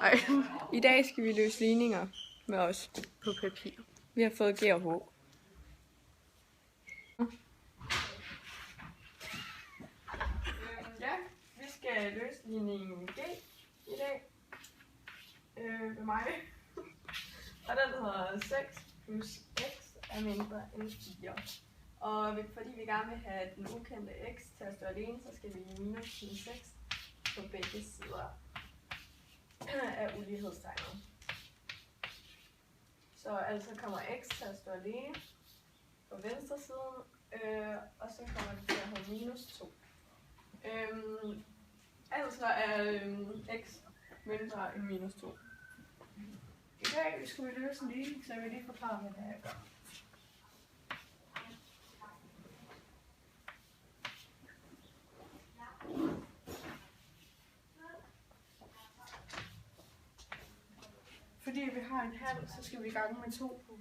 Ej. I dag skal vi løse ligninger med os på papir. Vi har fået G og H. Ja, vi skal løse ligningen G i dag. Med mig. Og den hedder 6 plus x er mindre end 4. Og fordi vi gerne vil have den ukendte x til at stå alene, så skal vi minus 6 på begge sider af ulighedstegnet. Så altså kommer x til at stå alene på venstre siden, og så kommer det til at have minus 2. Altså er x mindre end minus 2. I dag skal vi løse en ligning, så jeg vil lige forklare, hvad det er, jeg gør. Fordi vi har en halv, så skal vi gange med 2.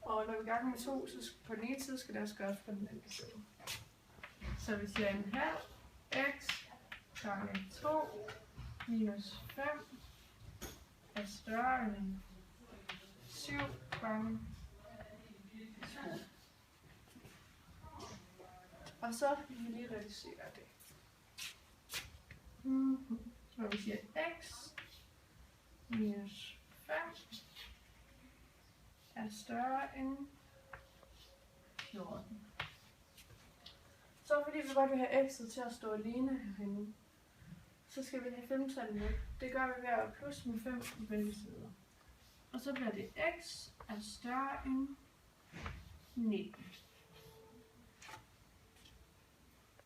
Og når vi ganger med 2, så på den ene side skal det også gøres på den anden side. Så vi siger en halv x gange 2 minus 5 er større end 7 gange 2. Og så vil vi lige reducere det. Så vi siger x minus 5 er større end 14. Så fordi vi godt vil have x'et til at stå alene herhenne, så skal vi have 5-tallet væk. Det gør vi ved at plus med 5 på begge sider. Og så bliver det x er større end 19.